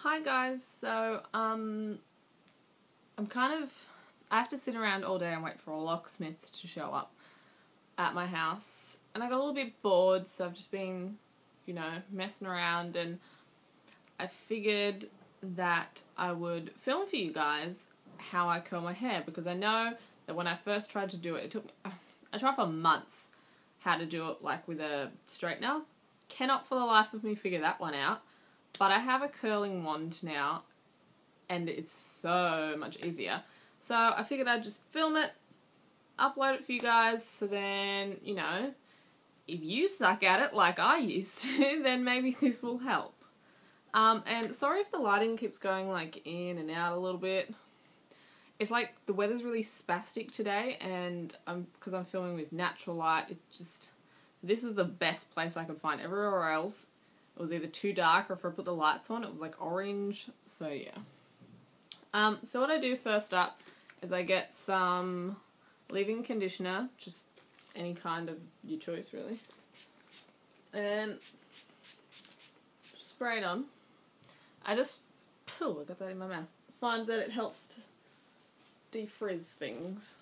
Hi guys, so I have to sit around all day and wait for a locksmith to show up at my house, and I got a little bit bored, so I've just been, messing around, and I figured that I would film for you guys how I curl my hair, because I know that when I first tried to do it, I tried for months how to do it like with a straightener. Cannot for the life of me figure that one out. But I have a curling wand now, and it's so much easier. So I figured I'd just film it, upload it for you guys, so then, if you suck at it like I used to, then maybe this will help. And sorry if the lighting keeps going like in and out a little bit. It's like the weather's really spastic today, and because I'm filming with natural light, this is the best place I could find. Everywhere else, it was either too dark, or if I put the lights on, it was like orange, so yeah. So what I do first up is I get some leave-in conditioner, just any kind of your choice really, and spray it on. I got that in my mouth. Find that it helps to defrizz things,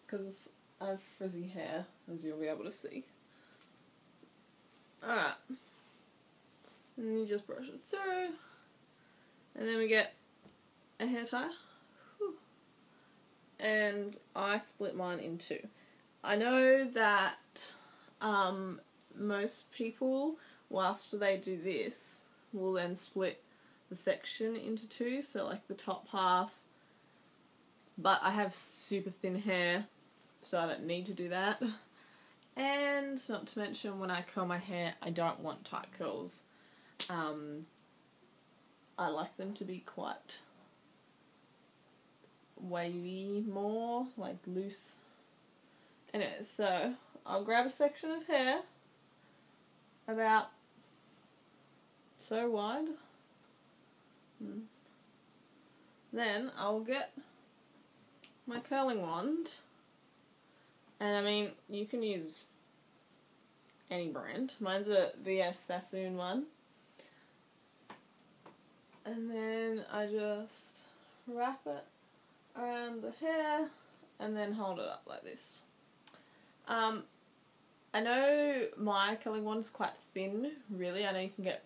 because I have frizzy hair, as you'll be able to see. Alright. And you just brush it through, and then we get a hair tie. Whew. And I split mine in two. I know that most people, whilst they do this, will then split the section into two, so like the top half. But I have super thin hair, so I don't need to do that. And not to mention, when I curl my hair, I don't want tight curls. I like them to be quite wavy, more like loose. Anyway, so I'll grab a section of hair about so wide. Then I'll get my curling wand, and I mean, you can use any brand. Mine's a Sassoon one. And then I just wrap it around the hair and then hold it up like this. I know my curling wand is quite thin, really. I know you can get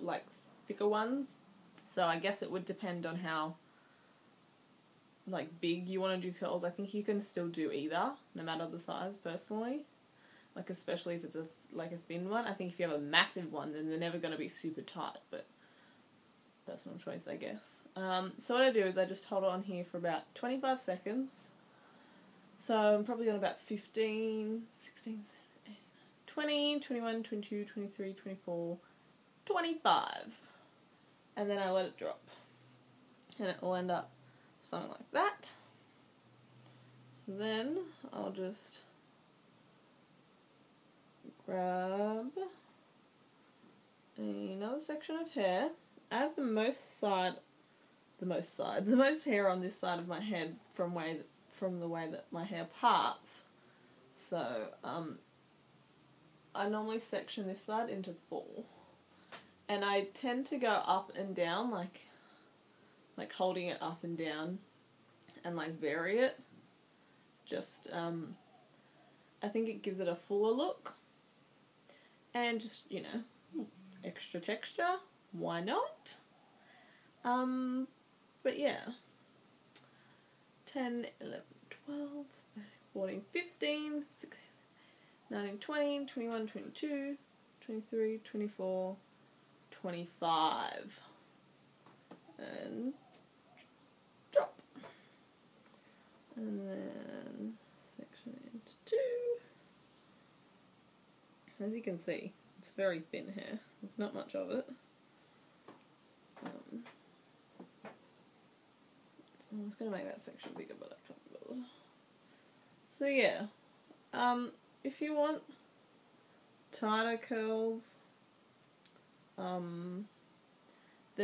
like thicker ones, so I guess it would depend on how like big you want to do curls. I think you can still do either, no matter the size, personally. Like, especially if it's a thin one. I think if you have a massive one, then they're never going to be super tight, but personal choice, I guess. So what I do is I just hold it on here for about 25 seconds. So I'm probably on about 15, 16, 20, 21, 22, 23, 24, 25. And then I let it drop. And it will end up something like that. So then I'll just grab another section of hair. I have the most hair on this side of my head from the way that my hair parts. So I normally section this side into 4, and I tend to go up and down, like holding it up and down, and like vary it. Just I think it gives it a fuller look, and just extra texture. Why not? But yeah. 10, 11, 12, 13, 14, 15, 16, 19, 20, 21, 22, 23, 24, 25. And drop. And then section into 2. As you can see, it's very thin hair. There's not much of it. I was going to make that section bigger, but I can't be bothered. So yeah, if you want tighter curls, then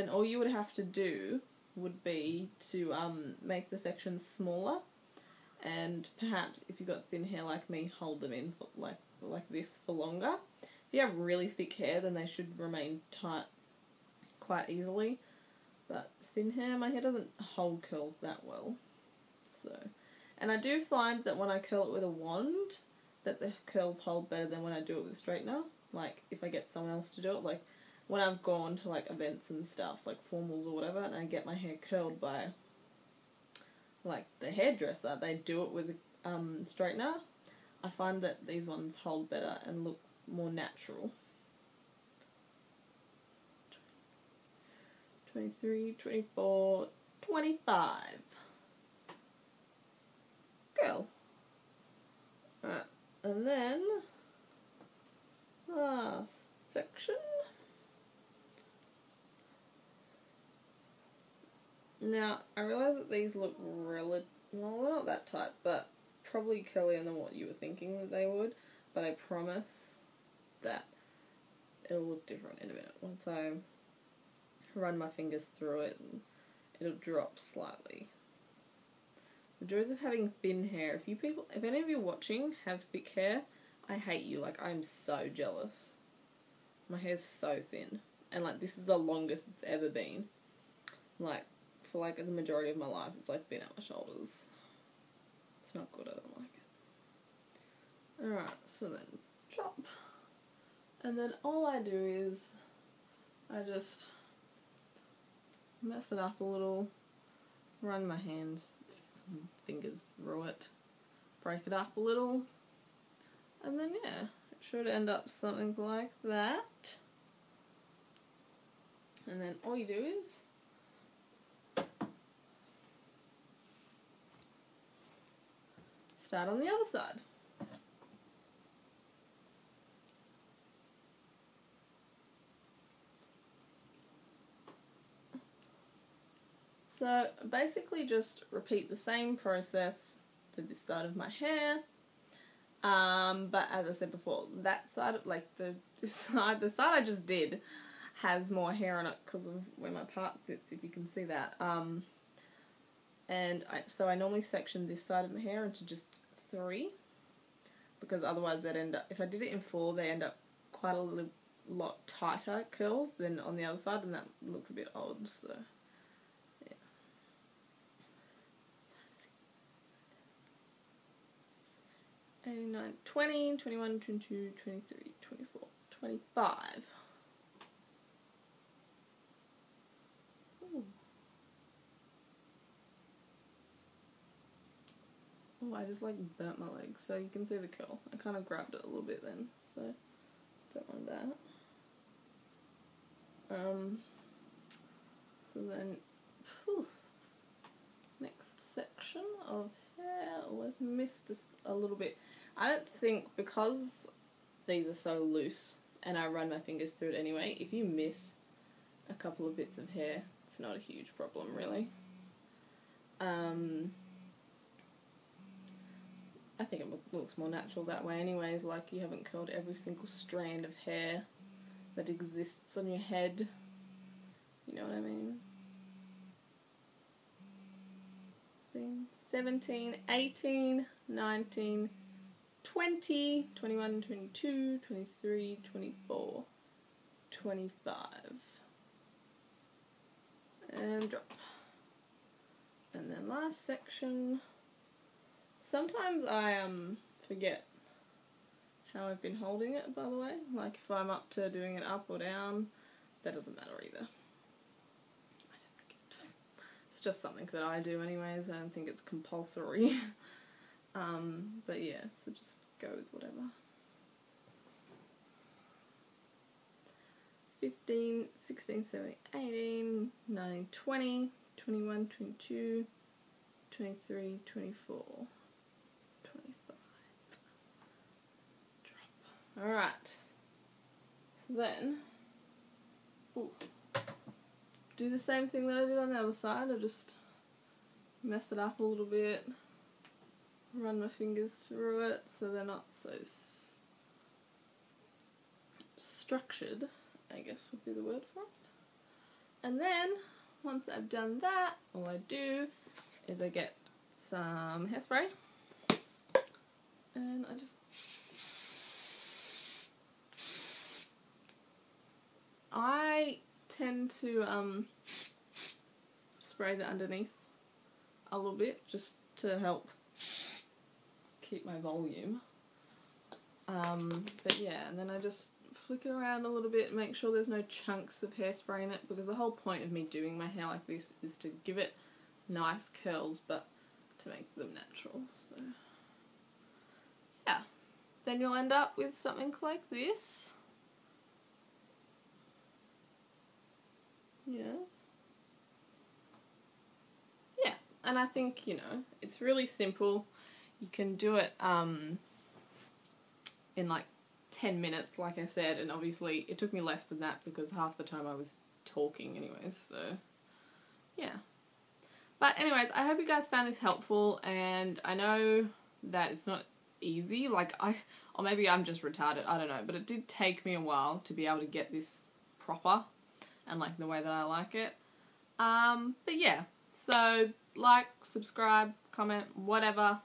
all you would have to do would be to make the sections smaller, and perhaps if you've got thin hair like me, hold them in like this for longer. If you have really thick hair, then they should remain tight quite easily. But thin hair, my hair doesn't hold curls that well. So, and I do find that when I curl it with a wand, that the curls hold better than when I do it with a straightener. Like, if I get someone else to do it, like, when I've gone to, like, events and stuff, like formals or whatever, and I get my hair curled by, like, the hairdresser, they do it with a straightener. I find that these ones hold better and look more natural. 23, 24, 25. Girl. Alright, and then last section. Now, I realise that these look well, they're not that tight, but probably curlier than what you were thinking that they would, but I promise that it'll look different in a minute. Once I run my fingers through it, and it'll drop slightly. The joys of having thin hair. If any of you watching have thick hair, I hate you. Like, I'm so jealous. My hair's so thin. And, like, this is the longest it's ever been. Like, for, like, the majority of my life, it's, like, been at my shoulders. It's not good, I don't like it. Alright, so then, chop. And then all I do is, I just mess it up a little, run my fingers through it, break it up a little, and then yeah, it should end up something like that. And then all you do is start on the other side. So basically just repeat the same process for this side of my hair. But as I said before, that side, like the side I just did has more hair on it because of where my part sits, if you can see that. So I normally section this side of my hair into just 3, because otherwise they'd end up, if I did it in 4, they end up quite a lot tighter curls than on the other side, and that looks a bit odd, so yeah. 89, 20, 21, 22, 23, 24, 25. Ooh. Oh, I just like burnt my leg, so you can see the curl. I kind of grabbed it a little bit then, so don't want that. So then, next section of hair, always missed a little bit. I don't think, because these are so loose and I run my fingers through it anyway, if you miss a couple of bits of hair, it's not a huge problem really. I think it looks more natural that way anyways, like you haven't curled every single strand of hair that exists on your head. You know what I mean? 16, 17, 18, 19, 20, 21, 22, 23, 24, 25. And drop. And then last section. Sometimes I forget how I've been holding it, by the way. Like if I'm up to doing it up or down, that doesn't matter either. I don't forget. It's just something that I do anyways. I don't think it's compulsory. But yeah, so just go with whatever. 15, 16, 17, 18, 19, 20, 21, 22, 23, 24, 25. Drop. Alright. So then, do the same thing that I did on the other side. I just mess it up a little bit, run my fingers through it so they're not so structured, I guess would be the word for it. And then, once I've done that, all I do is I get some hairspray and I just I tend to spray the underneath a little bit just to help keep my volume. But yeah, and then I just flick it around a little bit, make sure there's no chunks of hairspray in it, because the whole point of me doing my hair like this is to give it nice curls, but to make them natural. So yeah, then you'll end up with something like this. Yeah. Yeah, and I think, you know, it's really simple. You can do it in like 10 minutes, like I said, and obviously it took me less than that because half the time I was talking anyways, so yeah. But anyways, I hope you guys found this helpful, and I know that it's not easy, like or maybe I'm just retarded, I don't know, but it did take me a while to be able to get this proper and like the way that I like it. But yeah, so like, subscribe, comment, whatever,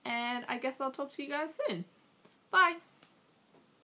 and I guess I'll talk to you guys soon. Bye!